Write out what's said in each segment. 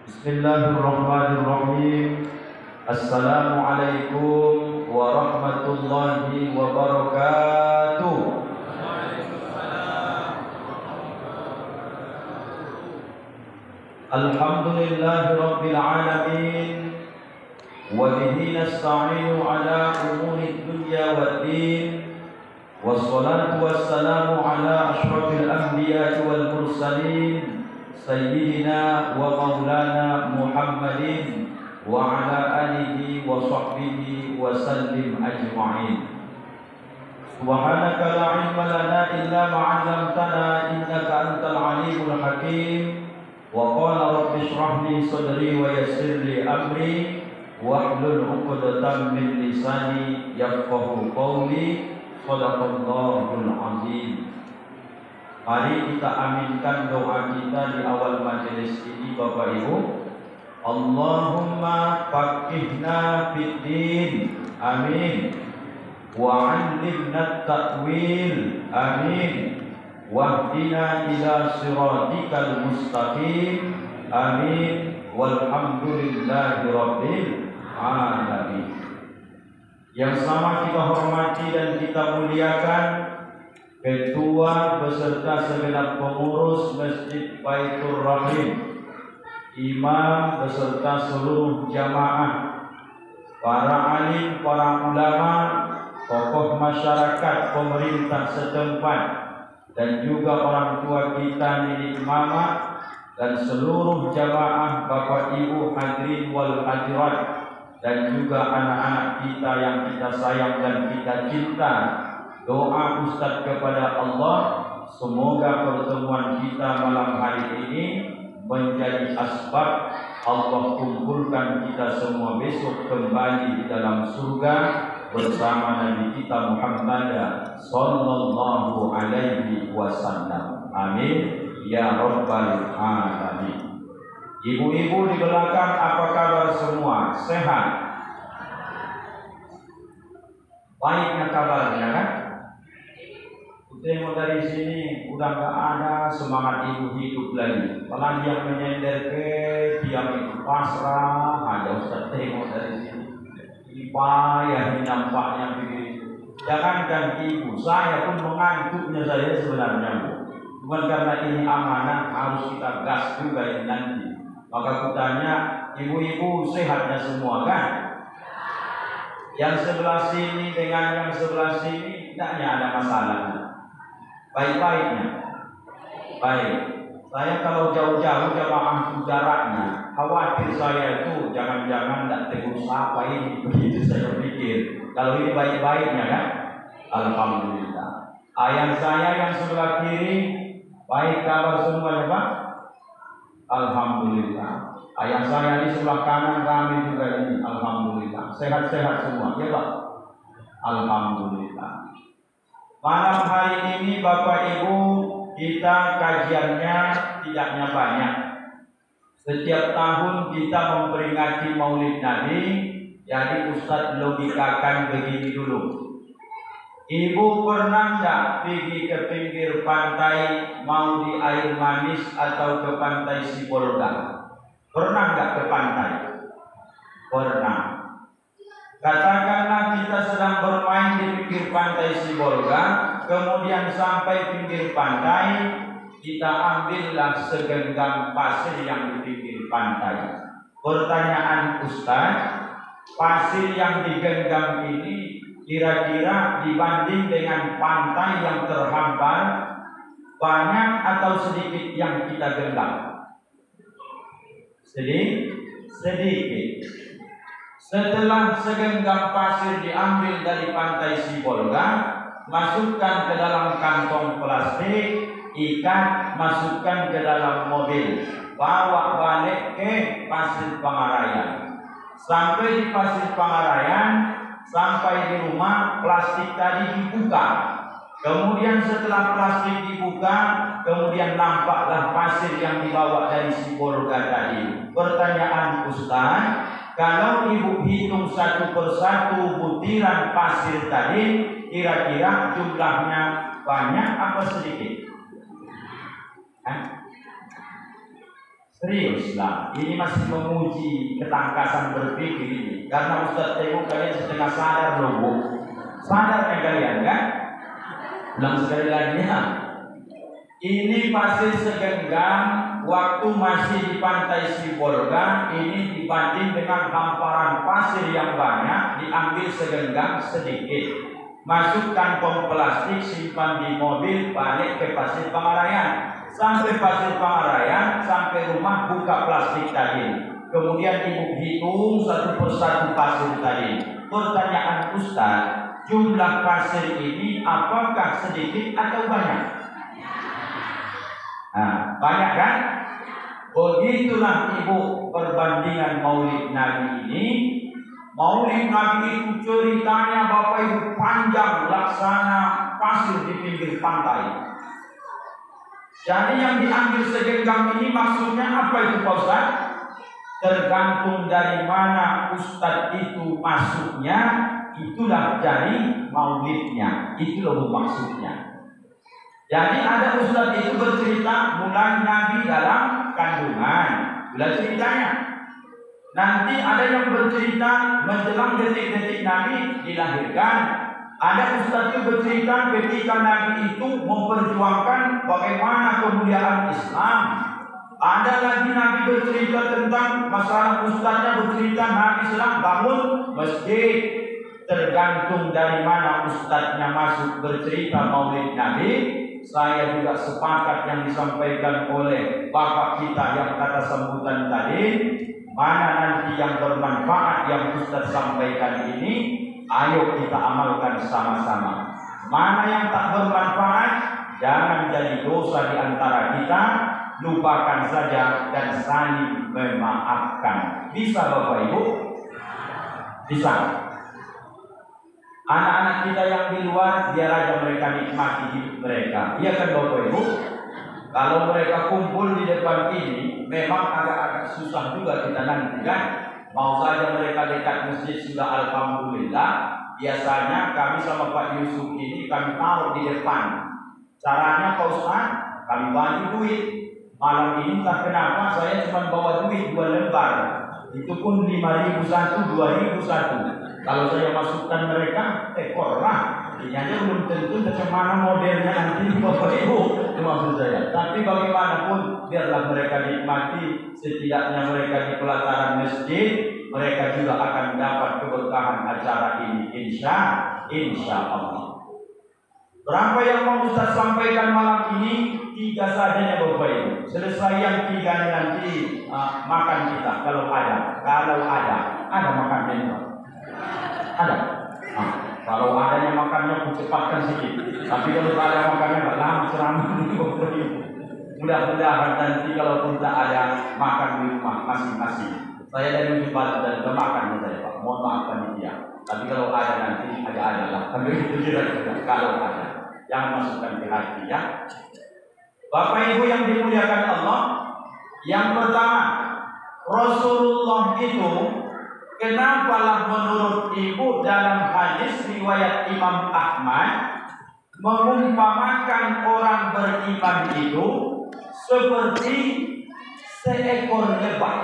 Bismillahirrahmanirrahim. Assalamualaikum warahmatullahi wabarakatuh. Alhamdulillahi rabbil alamin. Wa bihi nasta'inu ala umuri dunya waddin. Wassalatu wassalamu ala ashrafil anbiya'i wal mursalin Sayyidina wa maulana Muhammadin wa ala alihi wa sahbihi wa sallim ajma'in. Subhanaka la ilma lana illa ma 'allamtana innaka antal alimul hakim. Wa qala rabbi shrah li sadri wa yassir li amri wahlul 'uqdatam min lisani yafqahu qawli. Shadaqallahul azim. Mari kita aminkan doa kita di awal majelis ini, Bapak Ibu. Allahumma faqihna fiddin, amin. Wa 'allimna ta'wil, amin. Wahdina ila siratikal mustaqim, amin. Walhamdulillahi rabbil alamin. Yang sama kita hormati dan kita muliakan Ketua beserta segenap pengurus Masjid Baitur Rahim, imam beserta seluruh jamaah, para alim, para ulama, tokoh masyarakat, pemerintah setempat, dan juga orang tua kita, nenek mama, dan seluruh jamaah Bapak Ibu hadirin wal hadirat, dan juga anak-anak kita yang kita sayang dan kita cinta. Doa Ustaz kepada Allah, semoga pertemuan kita malam hari ini menjadi asbab Allah kumpulkan kita semua besok kembali di dalam surga bersama Nabi kita Muhammad sallallahu alaihi wasallam. Amin ya rabbal alamin. Ibu-ibu di belakang, apa kabar semua? Sehat? Baiknya kabarnya kan? Tengok dari sini udah gak ada semangat ibu hidup lagi. Apalagi yang menyender ke diam itu pasrah. Ada Ustaz tengok dari sini. Ini payah nampaknya begitu. Jangankan ibu, saya pun mengantuknya saya sebenarnya, Bu. Cuma karena ini amanah harus kita gas juga ini nanti. Maka kutanya, ibu-ibu sehatnya semua kan? Yang sebelah sini dengan yang sebelah sini tidaknya ada masalah. Baik-baiknya. Baik. Saya kalau jauh-jauh jamaah itu jaraknya, khawatir saya itu jangan-jangan tidak tegur sapa ini. Begitu saya pikir. Kalau ini baik-baiknya kan? Alhamdulillah. Ayah saya yang sebelah kiri, baik kabar semuanya Pak? Alhamdulillah. Ayah saya di sebelah kanan kami juga ini. Alhamdulillah. Sehat-sehat semua, ya Pak? Alhamdulillah. Malam hari ini Bapak Ibu, kita kajiannya tidaknya banyak. Setiap tahun kita memperingati Maulid Nabi, jadi Ustadz logikakan begini dulu. Ibu pernah enggak pergi ke pinggir pantai, mau di air manis atau ke pantai Sibolga? Pernah enggak ke pantai? Pernah. Katakanlah kita sedang bermain di pinggir pantai Sibolga, kemudian sampai pinggir pantai, kita ambillah segenggam pasir yang di pinggir pantai. Pertanyaan Ustaz, pasir yang digenggam ini kira-kira dibanding dengan pantai yang terhampar, banyak atau sedikit yang kita genggam? Sedikit. Setelah segenggam pasir diambil dari pantai Sibolga, masukkan ke dalam kantong plastik, ikat, masukkan ke dalam mobil, bawa balik ke Pasir Pangarayan. Sampai di Pasir Pangarayan, sampai di rumah, plastik tadi dibuka. Kemudian setelah plastik dibuka, kemudian nampaklah pasir yang dibawa dari Sibolga tadi. Pertanyaan Ustaz, kalau ibu hitung satu persatu butiran pasir tadi, kira-kira jumlahnya banyak apa sedikit? Serius lah, ini masih menguji ketangkasan berpikir ini. Karena Ustaz tengok kalian setengah sadar loh Bu. Sadarnya kalian kan? Ulang sekali lagi ya. Ini pasir segenggam waktu masih di pantai Sibolga. Ini dibanding dengan hamparan pasir yang banyak, diambil segenggam sedikit. Masuk kantong plastik, simpan di mobil, balik ke pasir Pangarayan. Sampai pasir Pangarayan, sampai rumah buka plastik tadi. Kemudian ibu hitung satu persatu pasir tadi. Pertanyaan Ustaz, jumlah pasir ini apakah sedikit atau banyak? Nah, banyak kan? Begitulah ibu perbandingan Maulid Nabi ini. Maulid Nabi itu ceritanya Bapak Ibu panjang, laksana pasir di pinggir pantai. Jadi yang diambil segenggam ini maksudnya apa itu Pak Ustaz? Tergantung dari mana Ustaz itu masuknya, itulah jadi maulidnya. Itulah maksudnya. Jadi ada Ustaz itu bercerita mulai Nabi dalam kandungan. Bila ceritanya. Nanti ada yang bercerita menjelang detik-detik Nabi dilahirkan. Ada Ustaz itu bercerita ketika Nabi itu memperjuangkan bagaimana kemuliaan Islam. Ada lagi Nabi bercerita tentang masalah Ustaznya bercerita Nabi sedang bangun masjid. Tergantung dari mana Ustaznya masuk bercerita Maulid Nabi. Saya juga sepakat yang disampaikan oleh Bapak kita yang kata sambutan tadi. Mana nanti yang bermanfaat yang Ustaz sampaikan ini, ayo kita amalkan sama-sama. Mana yang tak bermanfaat, jangan jadi dosa di antara kita. Lupakan saja dan saling memaafkan. Bisa Bapak Ibu? Bisa. Anak-anak kita yang di luar, biar aja mereka nikmati hidup mereka. Iya kan Bapak Ibu? Kalau mereka kumpul di depan ini, memang agak-agak susah juga kita nanti kan. Mau saja mereka dekat masjid sudah alhamdulillah. Biasanya kami sama Pak Yusuf ini kami taruh di depan. Caranya Pak Ustaz, kami bagi duit. Malam ini tak kenapa saya cuma bawa duit 2 lembar. Itu pun 5.000 satu, 2.000 satu. Kalau saya masukkan mereka, ekor lah. Ini aja belum tentu bagaimana modelnya nanti Bapak Ibu. Itu maksud saya. Tapi bagaimanapun biarlah mereka nikmati. Setidaknya mereka di pelataran masjid, mereka juga akan dapat keberkahan acara ini. Insya Allah. Berapa yang mau Ustaz sampaikan malam ini? 3 saja Bapak Ibu. Selesai yang 3 nanti makan kita kalau ada. Ada makan kita. Ada. Kalau adanya makannya cepatkan sedikit. Tapi kalau ada makannya nggak lama ceramah. Mudah-mudahan nanti kalau tidak ada makan di rumah masing-masing. Saya dari Ujung Batu dan makan saya Pak. Mohon maaf panitia. Tapi kalau ada nanti ada lah. Tapi itu kira-kira kalau ada. Jangan masukkan ke hati ya. Bapak Ibu yang dimuliakan Allah, yang pertama Rasulullah itu kenapalah menurut ibu dalam hadis riwayat Imam Ahmad mengumpamakan orang beriman itu seperti seekor lebah.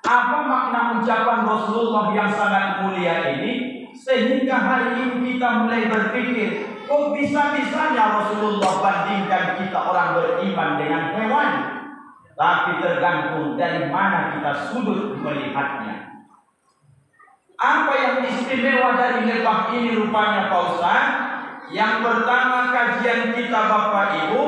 Apa makna ucapan Rasulullah yang sangat mulia ini? Sehingga hari ini kita mulai berpikir, kok bisa-bisanya Rasulullah bandingkan kita orang beriman dengan hewan? Tapi tergantung dari mana kita sudut melihatnya. Apa yang istimewa dari lebah ini rupanya Pak Ustaz? Yang pertama kajian kita Bapak Ibu,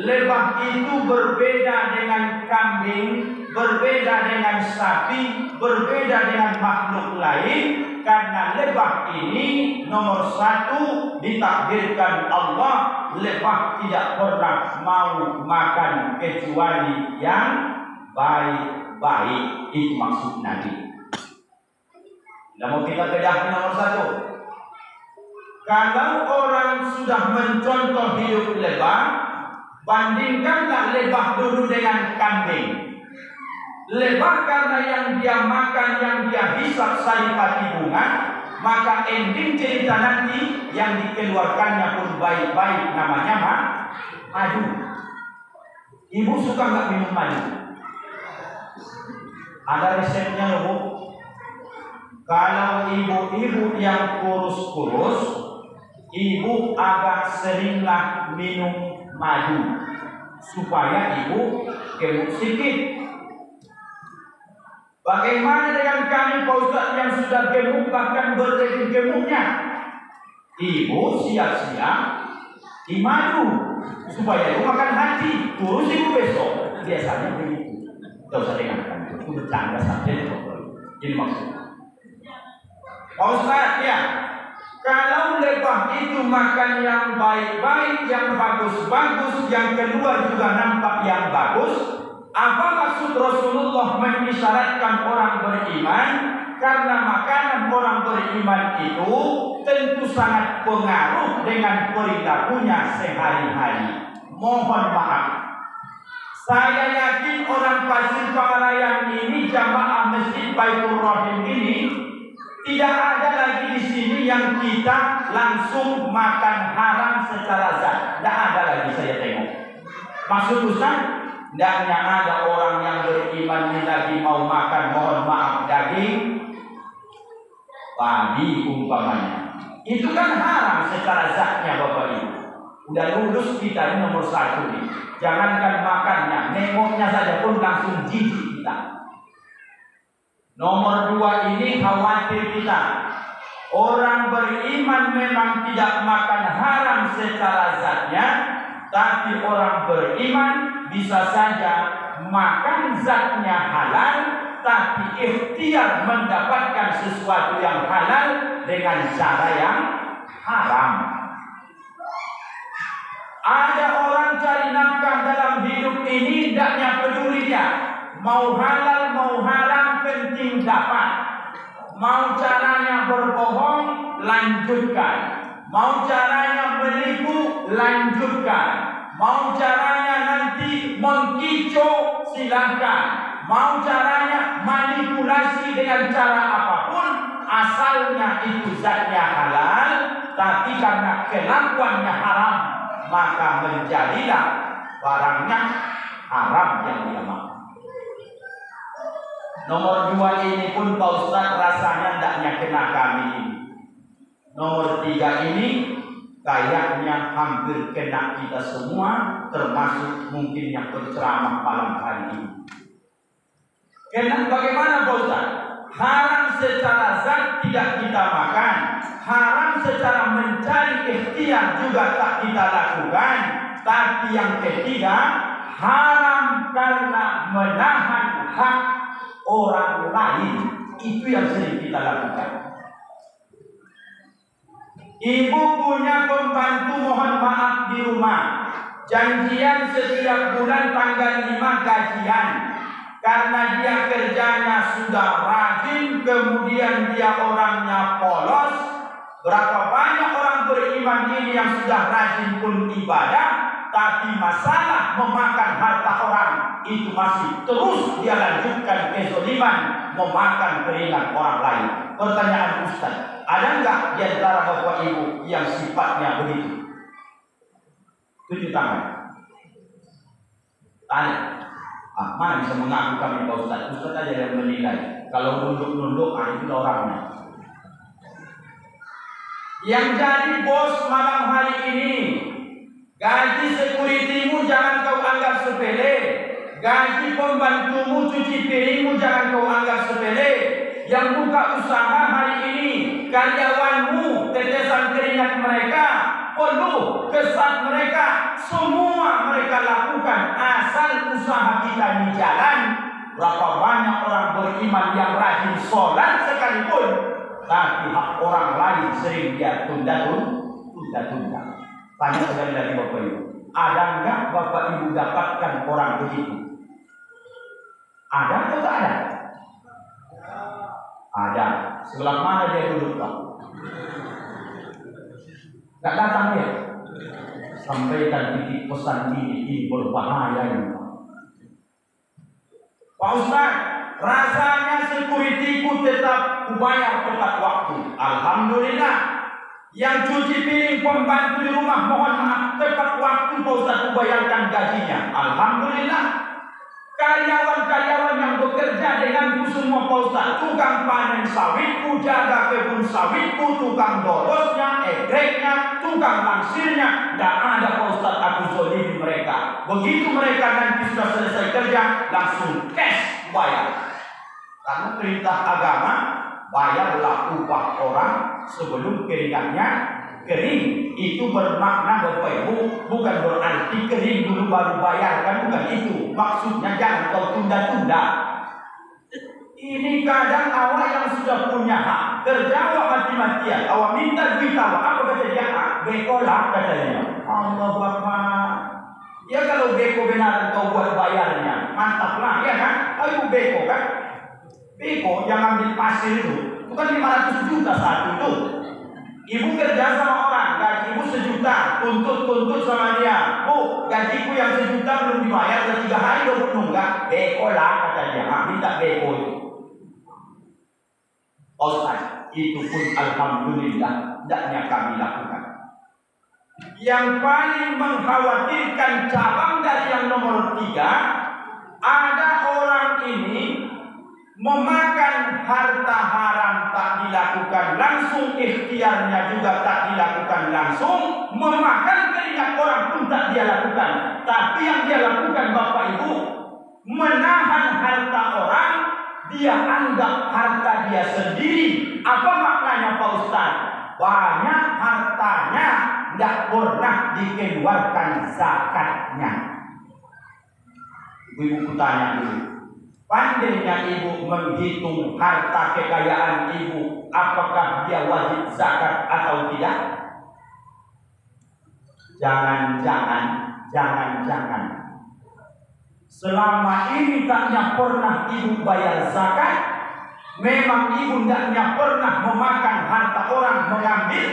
lebah itu berbeda dengan kambing, berbeda dengan sapi, berbeda dengan makhluk lain. Karena lebah ini nomor 1 ditakdirkan Allah, lebah tidak pernah mau makan kecuali yang baik-baik. Itu maksud Nabi. Nah, mau kita bedah nomor 1. Kalau orang sudah mencontoh hidup lebah, bandingkanlah lebah dulu dengan kambing. Lebah karena yang dia makan, yang dia hisap saripati bunga, maka ending cerita nanti yang dikeluarkannya pun baik-baik, namanya madu. Ibu suka nggak minum madu? Ada resepnya loh Bu. Kalau ibu-ibu yang kurus-kurus, ibu agak seringlah minum madu supaya ibu gemuk sedikit. Bagaimana dengan kami Pak Ustaz yang sudah gemuk bahkan bergemuk-gemuknya? Ibu siap-siap di madu supaya ibu makan hati, kurus ibu besok. Biasanya begitu. Tidak usah dengarkan, itu bercanda saja. Jadi maksudnya, Pak Ustaz ya, kalau lebah itu makan yang baik-baik, yang bagus-bagus, yang kedua juga nampak yang bagus, apa maksud Rasulullah mengisyaratkan orang beriman? Karena makanan orang beriman itu tentu sangat pengaruh dengan perilakunya sehari-hari. Mohon maaf, saya yakin orang Pasir Pangarayan ini, jamaah Masjid Baitur Rahim ini, tidak ada lagi di sini yang kita langsung makan haram secara zat. Tidak ada lagi saya tengok. Maksud Ustaz, tidaknya ada orang yang beriman ini lagi mau makan, mohon maaf, daging babi umpamanya. Itu kan haram secara zatnya Bapak Ibu. Udah lulus kita ini nomor 1 nih. Jangankan makannya, nengoknya saja pun langsung jijik kita. Nomor 2 ini khawatir kita. Orang beriman memang tidak makan haram secara zatnya, tapi orang beriman bisa saja makan zatnya halal, tapi ikhtiar mendapatkan sesuatu yang halal dengan cara yang haram. Ada orang cari nafkah dalam hidup ini, tidaknya peduli dia. Mau halal, mau haram, penting dapat. Mau caranya berbohong, lanjutkan. Mau caranya menipu, lanjutkan. Mau caranya nanti mengkicau, silahkan. Mau caranya manipulasi dengan cara apapun, asalnya itu zatnya halal, tapi karena kelakuannya haram, maka menjadilah barangnya haram yang dia makan. Nomor 2 ini pun Pak Ustaz rasanya tidaknya kena kami ini. Nomor 3 ini kayaknya hampir kena kita semua, termasuk mungkin yang berceramah malam hari ini. Karena bagaimana Pak Ustaz? Haram secara zat tidak kita makan, haram secara mencari ikhtiar juga tak kita lakukan. Tapi yang ketiga, haram karena menahan hak orang lain. Itu yang sering kita lakukan. Ibu punya pembantu, mohon maaf, di rumah. Janjian setiap bulan tanggal 5 gajian. Karena dia kerjanya sudah rajin, kemudian dia orangnya polos. Berapa banyak orang beriman ini yang sudah rajin pun ibadah, tapi masalah memakan harta orang itu masih terus dia lanjutkan kezaliman, memakan keringat orang lain. Pertanyaan Ustaz, ada enggak di antara Bapak Ibu yang sifatnya begitu? Tunjuk tangan. Tanya. Mana bisa mengaku kami Pak Ustaz? Ustaz aja yang menilai. Kalau nunduk-nunduk, itu orangnya. Yang jadi bos malam hari ini, gaji sekuritimu jangan kau anggap sepele. Gaji pembantumu, cuci piringmu jangan kau anggap sepele. Yang buka usaha hari ini, karyawanmu, tetesan keringat mereka, peluh kesat mereka, semua mereka lakukan asal usaha kita ini jalan. Berapa banyak orang beriman yang rajin sholat sekalipun, tapi hak orang lain sering dia tunda-tunda. Tanya sekali lagi Bapak Ibu, ada enggak Bapak Ibu dapatkan orang begitu? Ada atau tak ada? Ada. Sebelah mana dia duduk Pak? Gak datang dia. Sampaikan titik pesan ini berbahaya ini. Pak Ustaz, rasanya sekuritiku tetap kubayar tepat waktu. Alhamdulillah. Yang cuci piring, pembantu di rumah, mohon maaf, tepat waktu Pak Ustaz bayarkan gajinya. Alhamdulillah. Karyawan-karyawan yang bekerja denganku semua Pak Ustaz, tukang panen sawitku, jaga kebun sawitku, tukang dorosnya, egreknya, tukang langsirnya, tidak ada Pak Ustaz aku zolimi mereka. Begitu mereka nanti sudah selesai kerja, langsung cash bayar. Karena perintah agama, bayarlah upah orang sebelum keringatnya kering. Itu bermakna Bapak Ibu, bukan berarti kering dulu baru bayarkan, bukan itu. Maksudnya jangan kau tunda-tunda. Ini kadang awak yang sudah punya hak, kerja awak mati-matian, awak minta duit awak, apa kata dia? Bekolah katanya. Allah Akbar. Ya kalau beko benar kau buat bayarnya, mantaplah ya kan? Ayo beko kan? Beko yang ambil pasir itu, bukan 500 juta satu itu. Ibu kerja sama orang, gajimu 1 juta, tuntut sama dia. Bu, gajiku yang 1 juta belum dibayar, udah 3 hari udah menunggak. Beko lah kata dia, minta beko itu. Ustaz, itu pun alhamdulillah, tidaknya kami lakukan. Yang paling mengkhawatirkan cabang dari yang nomor 3, ada orang ini memakan harta haram tak dilakukan langsung, ikhtiarnya juga tak dilakukan langsung, memakan keringat orang pun tak dia lakukan. Tapi yang dia lakukan Bapak Ibu, menahan harta orang, dia anggap harta dia sendiri. Apa maknanya Pak Ustaz? Banyak hartanya tidak pernah dikeluarkan zakatnya. Ibu tanya dulu, pandainya ibu menghitung harta kekayaan ibu, apakah dia wajib zakat atau tidak? Jangan-jangan selama ini taknya pernah ibu bayar zakat, memang ibu taknya pernah memakan harta orang mengambil,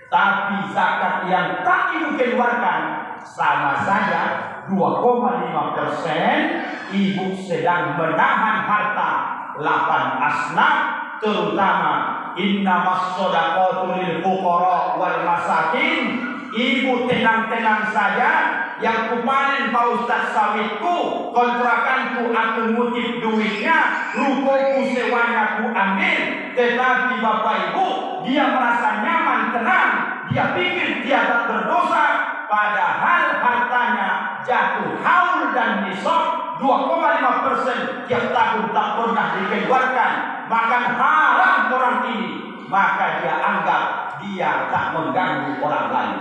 tapi zakat yang tak ibu keluarkan sama saja 2,5%. Ibu sedang menahan harta 8 asnaf, terutama innamas shadaqatu lil fuqara wal masakin. Ibu tenang-tenang saja, yang kupanen Pak Ustaz sawitku, kontrakanku aku ngutip duitnya, rukoku sewanya ku ambil. Tetapi Bapak Ibu, dia merasa nyaman, tenang, dia pikir dia tak berdosa, padahal hartanya jatuh haul dan nisab 2,5% tiap tahun tak pernah dikeluarkan, makan haram orang ini, maka dia anggap dia tak mengganggu orang lain.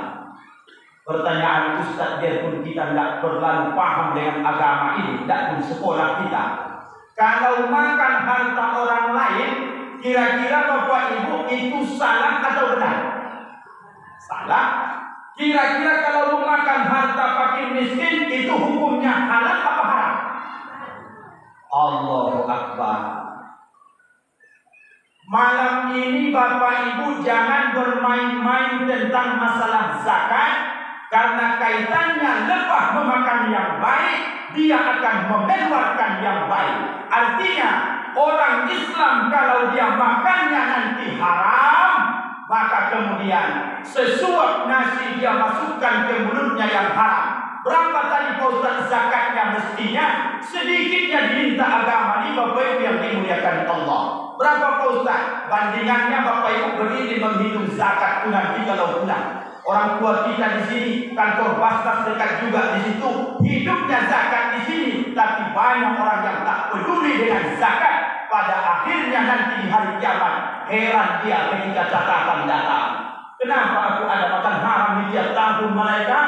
Pertanyaan Ustaz, biarpun kita tidak terlalu paham dengan agama ini, tidak pun sekolah kita, kalau makan harta orang lain, kira-kira Bapak Ibu itu salah atau benar? Salah. Kira-kira kalau memakan harta fakir miskin itu hukumnya halal apa haram? Allahu Akbar. Malam ini Bapak Ibu jangan bermain-main tentang masalah zakat, karena kaitannya lepas memakan yang baik, dia akan mengeluarkan yang baik. Artinya orang Islam kalau dia makannya nanti haram, maka kemudian sesuap nasi dia masukkan ke mulutnya yang haram. Berapa tadi Pak Ustaz zakatnya? Mestinya sedikitnya diminta agama ini Bapak Ibu yang dimuliakan Allah. Berapa Pak Ustaz? Bandingannya Bapak Ibu berdiri menghitung zakat itu nanti kalau bulan. Orang tua kita di sini, kantor Basnas dekat juga di situ, hidupnya zakat di sini, tapi banyak orang yang tak peduli dengan zakat. Pada akhirnya nanti di hari kiamat, heran dia ketika catatan datang. Kenapa aku ada makan haram di tiap tahun mereka?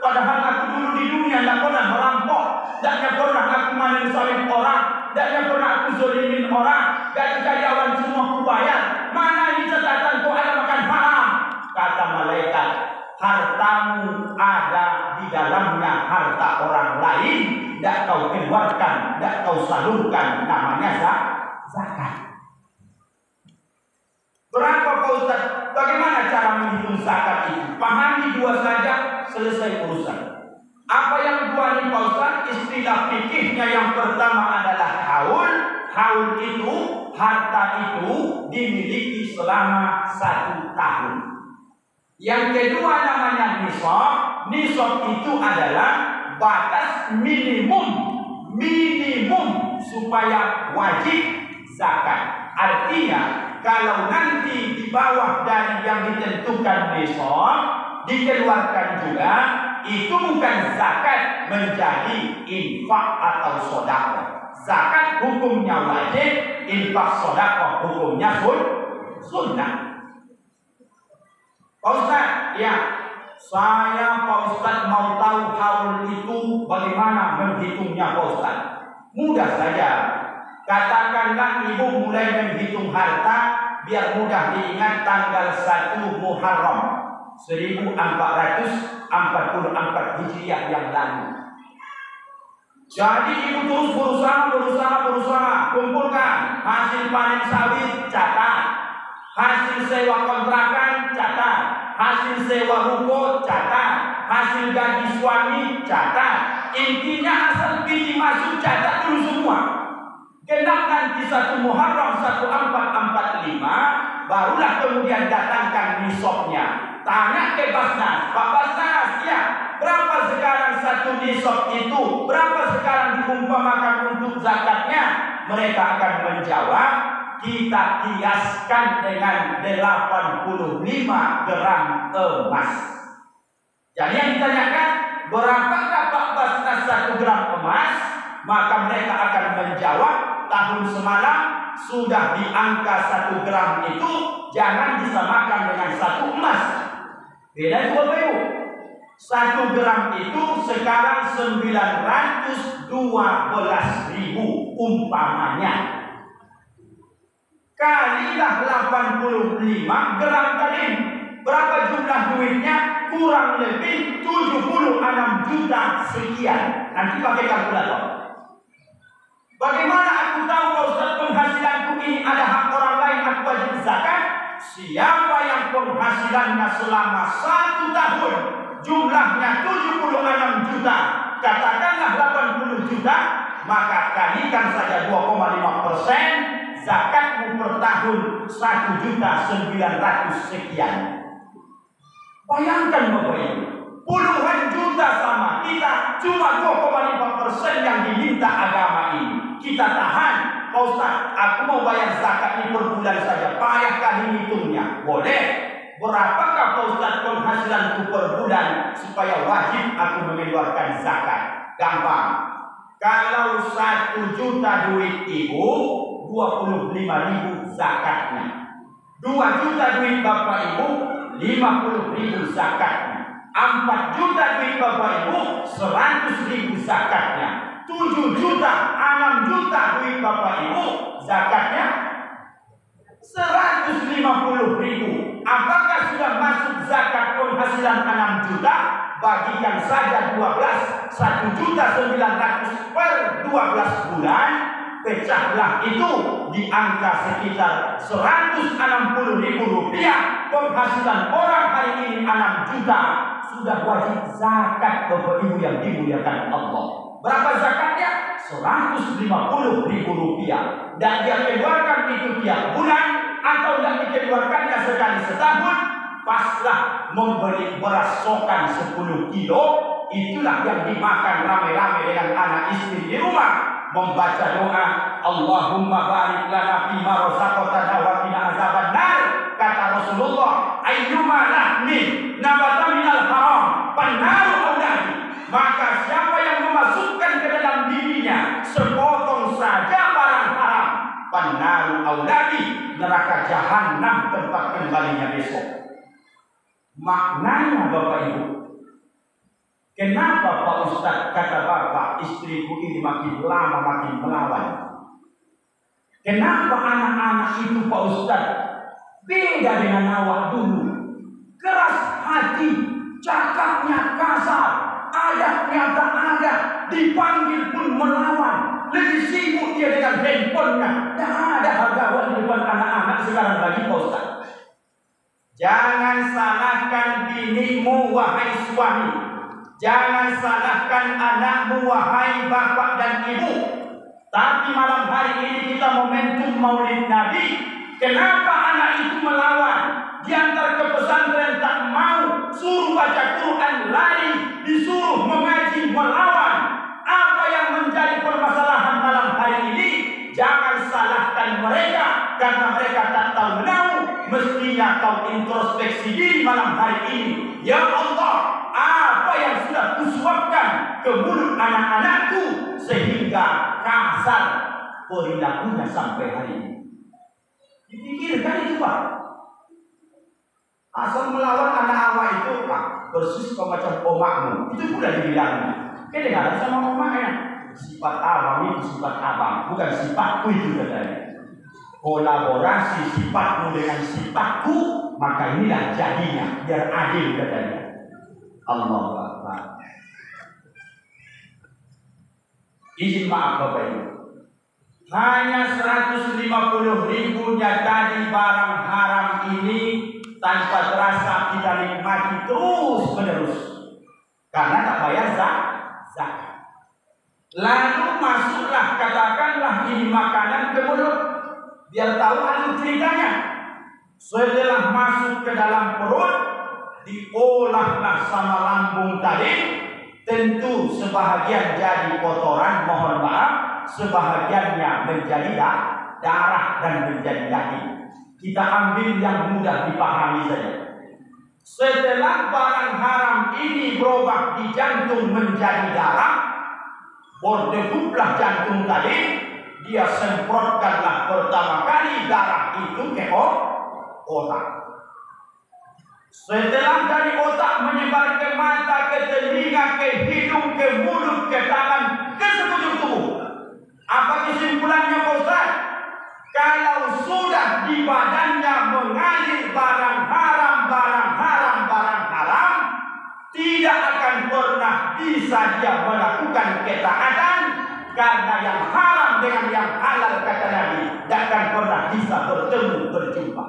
Padahal aku dulu di dunia tidak pernah merampok, tidak pernah aku manen sawit orang, tidak pernah aku zolimin orang, gaji karyawan semua aku bayar. Mana di catatan kau ada makan haram? Kata malaikat, hartamu ada di dalamnya harta orang lain, tidak kau keluarkan, tidak kau salurkan, namanya zakat. Berapa Pak Ustaz? Bagaimana cara menghitung zakat itu? Pahami 2 saja, selesai urusan. Apa yang 2 ini Pak Ustaz? Istilah fikihnya yang pertama adalah haul. Haul itu, harta itu dimiliki selama 1 tahun. Yang kedua namanya nisab. Nisab itu adalah batas minimum supaya wajib zakat. Artinya kalau nanti di bawah dari yang ditentukan nisab dikeluarkan juga, itu bukan zakat, menjadi infak atau sedekah. Zakat hukumnya wajib, infak sedekah hukumnya sunnah. Pak Ustaz, ya, saya Pak Ustaz mau tahu haul itu bagaimana menghitungnya Pak Ustaz. Mudah saja. Katakanlah ibu mulai menghitung harta biar mudah diingat tanggal 1 Muharram 1444 Hijriah yang lalu. Jadi ibu terus berusaha kumpulkan hasil panen sawit, catat, hasil sewa kontrakan, catat, hasil sewa ruko, catat, hasil gaji suami, catat. Intinya asal biji masuk, catat dulu semua. Genap nanti 1 Muharram 1445 barulah kemudian datangkan nisabnya. Tanya ke Basnas, Pak Basnas, ya, berapa sekarang satu nisab itu? Berapa sekarang diumpamakan untuk zakatnya? Mereka akan menjawab, kita kiaskan dengan 85 gram emas. Jadi yang ditanyakan, berapakah Pak Basnas 1 gram emas? Maka mereka akan menjawab, tahun semalam sudah di angka 1 gram itu, jangan disamakan dengan 1 emas. Beda itu Bapak Ibu. 1 gram itu sekarang 912.000 umpamanya. Kalilah 85 gram tadi. Berapa jumlah duitnya? Kurang lebih 76 juta sekian. Nanti pakai kalkulator. Bagaimana aku tahu Pak Ustaz penghasilanku ini ada hak orang lain aku wajib zakat? Siapa yang penghasilannya selama 1 tahun jumlahnya 76 juta, katakanlah 80 juta, maka kalikan saja 2,5%, zakatmu per tahun 1.900.000 sekian. Bayangkan Bapak Ibu, puluhan juta sama kita, cuma 2,5% yang diminta agama ini. Kita tahan, Pak Ustaz, aku mau bayar zakat ini per bulan saja, payah kali hitungnya. Boleh. Berapakah Pak Ustaz penghasilanku per bulan supaya wajib aku mengeluarkan zakat? Gampang. Kalau 1 juta duit ibu, 25.000 zakatnya. 2 juta duit bapak ibu, 50.000 zakatnya. 4 juta duit bapak ibu, 100.000 zakatnya. 7 juta, 6 juta duit bapak ibu, zakatnya 150.000. Apakah sudah masuk zakat penghasilan 6 juta? Bagikan saja 12, 1.900.000 per 12 bulan. Pecahlah itu di angka sekitar 160.000 rupiah. Penghasilan orang hari ini 6 juta. Sudah wajib zakat Bapak Ibu yang dimuliakan Allah. Berapa zakatnya? 150.000 rupiah. Dan dia keluarkan itu tiap bulan atau tidak dikeluarkannya sekali setahun, paslah membeli beras sokan 10 kilo. Itulah yang dimakan rame-rame dengan anak istri di rumah, membaca doa, Allahumma barik lana fima razaqtana wa qina azabannar. Kata Rasulullah, ayyuma lahmin nabata minal haram fannaru auladi. Maka siapa yang memasukkan ke dalam dirinya sepotong saja barang haram, fannaru auladi, neraka jahanam tempat kembalinya besok. Maknanya Bapak Ibu, kenapa Pak Ustaz kata Bapak istriku ini makin lama makin melawan? Kenapa anak-anak itu Pak Ustaz beda dengan awak dulu? Keras hati, cakapnya kasar, adabnya tak ada, dipanggil pun melawan. Lebih sibuk dia dengan handphonenya. Tak ada harga di depan anak-anak sekarang lagi Pak Ustaz. Jangan salahkan binimu wahai suami. Jangan salahkan anakmu wahai bapak dan ibu. Tapi malam hari ini kita momentum Maulid Nabi. Kenapa anak itu melawan? Diantar ke pesantren tak mau suruh baca Quran lari, disuruh mengaji melawan. Apa yang menjadi permasalahan malam hari ini? Jangan salahkan mereka karena mereka tak tahu menahu. Mestinya kau introspeksi diri malam hari ini. Ya Allah, apa yang sudah kusuapkan ke mulut anak-anakku sehingga kasar perilakunya sampai hari ini. Dipikirkan itu Pak. Asal melawan anak awak itu Pak, persis kau macam omakmu. Itu pula dibilangnya. Kedengaran sama omaknya. Sifat abang itu sifat abang, bukan sifatku itu katanya. Kolaborasi sifatmu dengan sifatku, maka inilah jadinya, biar adil katanya. Allahu Akbar. Izin maaf Bapak Ibu. Hanya 150.000 tadi barang haram ini tanpa terasa kita nikmati terus menerus karena tak bayar zakat. Lalu masuklah, katakanlah ini makanan ke mulut, biar tahu alur ceritanya. Setelah masuk ke dalam perut, diolahlah sama lambung tadi. Tentu sebahagian jadi kotoran, mohon maaf, sebahagiannya menjadi darah dan menjadi daging. Kita ambil yang mudah dipahami saja. Setelah barang haram ini berubah di jantung menjadi darah, berdeguplah jantung tadi, dia semprotkanlah pertama kali darah itu ke otak. Setelah dari otak menyebar ke mata, ke telinga, ke hidung, ke mulut, ke tangan, ke sekujur tubuh. Apa kesimpulannya Pak Ustaz? Kalau sudah di badannya mengalir barang haram, tidak akan pernah bisa dia melakukan ketaatan karena yang haram dengan yang halal kata Nabi tidak akan pernah bisa berjumpa.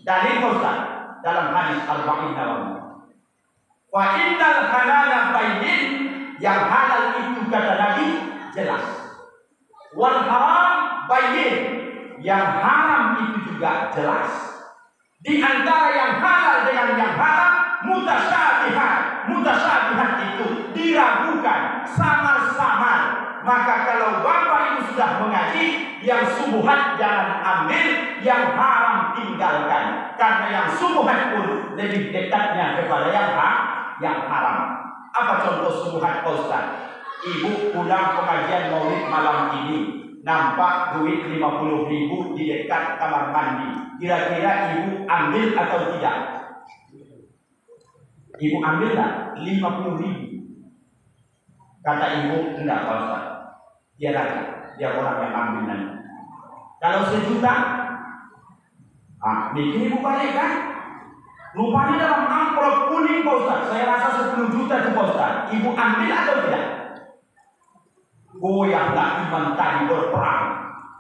Dalil Ustaz dalam hadis Arba'in Nawawi. Wa innal halala bayyin, yang halal itu kata Nabi jelas. Wal haram bayyin, yang haram itu juga jelas. Di antara yang halal dengan yang haram mutasyabihat. Mutasyabihat itu diragukan, samar-samar. Maka kalau Bapak Ibu sudah mengaji, yang subuhat jangan ambil, yang haram tinggalkan. Karena yang subuhat pun lebih dekatnya kepada yang haram. Apa contoh subuhat Pak Ustaz? Ibu pulang pengajian maulid malam ini, nampak duit 50.000 di dekat kamar mandi. Kira-kira ibu ambil atau tidak? Ibu ambil tak? 50.000. Kata ibu, enggak Pak Ustaz. Dia lagi, dia orang yang ambil nanti. Kalau 1 juta, bikin ibu balik kan? Rupanya dalam amplop kuning Pak Ustaz. Saya rasa 10 juta itu Pak Ustaz. Ibu ambil atau tidak? Goyahlah iman tadi berperang.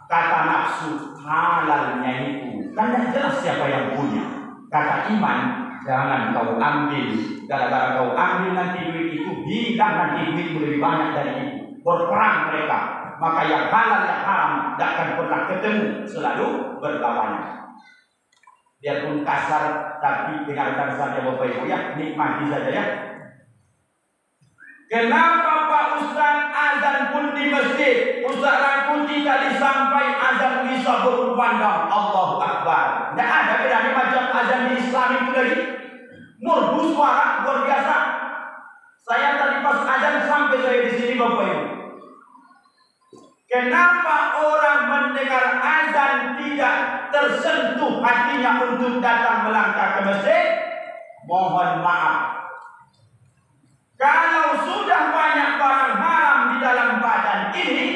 Kata nafsu, halalnya itu kan tidak jelas siapa yang punya. Kata iman, jangan kau ambil. Gara-gara kau ambil nanti duit itu hilang, nanti duitmu lebih banyak dari itu. Berperang mereka. Maka yang halal yang haram tidak akan pernah ketemu, selalu berlawanan. Biarpun kasar, tapi dengarkan saja Bapak Ibu ya, nikmati saja ya. Kenapa Pak Ustaz azan pun di masjid? Ustaz Rangkuti tadi sampai azan bisa berkumandang Allahu Akbar. Tidak ada bedanya macam azan di Islam itu lagi. Merdu suara luar biasa. Saya tadi pas azan sampai saya di sini Bapak Ibu. Kenapa orang mendengar azan tidak tersentuh hatinya untuk datang melangkah ke masjid? Mohon maaf. Kalau sudah banyak barang haram di dalam badan ini,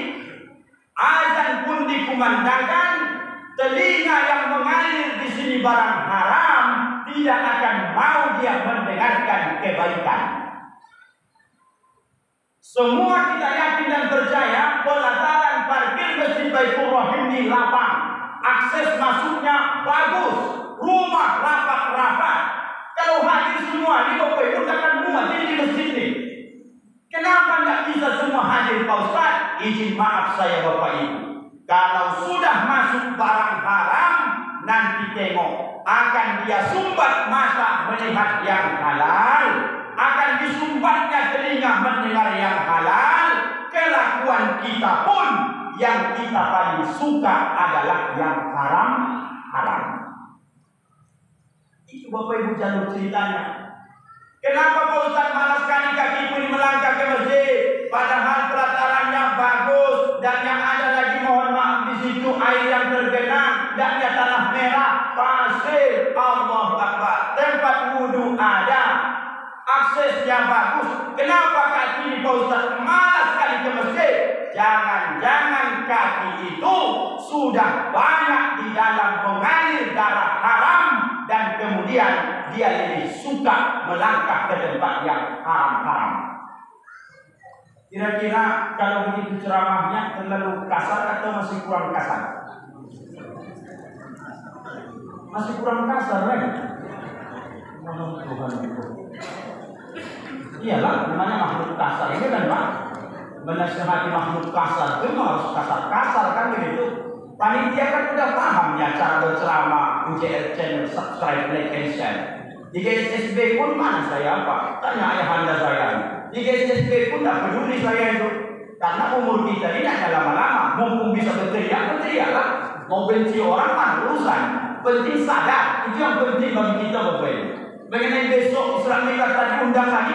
azan pun dikumandangkan, telinga yang mengalir di sini barang haram tidak akan mau dia mendengarkan kebaikan. Semua kita yakin dan percaya pelataran parkir Masjid Baitur Rahim ini lapang, akses masuknya bagus, rumah rapat-rapat. Kalau hadir semua ini Bapak Ibu akan muat di masjid ini. Kenapa tidak bisa semua hadir Pak Ustaz? Izin maaf saya Bapak Ibu. Kalau sudah masuk barang haram, nanti ditengok, akan dia sumbat mata melihat yang halal, akan disumbatnya telinga mendengar yang halal. Kelakuan kita pun yang kita paling suka adalah yang haram. Itu Bapak Ibu jalur ceritanya. Kenapa Pak Ustaz malas sekali kaki pun melangkah ke masjid, padahal pelatarannya bagus dan yang ada lagi mohon maaf di situ air yang tergenang dan ada tanah merah, pasir, Allahu Akbar, tempat wudu ada, aksesnya bagus. Kenapa kaki ini Pak Ustaz malas sekali ke masjid? Jangan-jangan kaki itu sudah banyak di dalam mengalir darah haram dan kemudian dia lebih suka melangkah ke tempat yang haram-haram. Kira-kira kalau begitu ceramahnya terlalu kasar atau masih kurang kasar? Masih kurang kasar kan? Iyalah, namanya makhluk kasar ini kan Pak. Menasihati makhluk kasar itu harus kasar-kasar kan begitu. Panitia kan udah paham ya cara berceramah. UJL channel subscribe, like and share. Di GSSB pun mana saya apa? Tanya ayahanda saya. Di GSSB pun tidak peduli saya itu. Karena umur kita ini hanya lama-lama. Mumpung bisa berteriak, berteriaklah. Mau benci orang mana urusan. Penting sadar. Itu yang penting bagi kita Bapak Ibu. Mengenai besok Islam Mekah tadi undang lagi.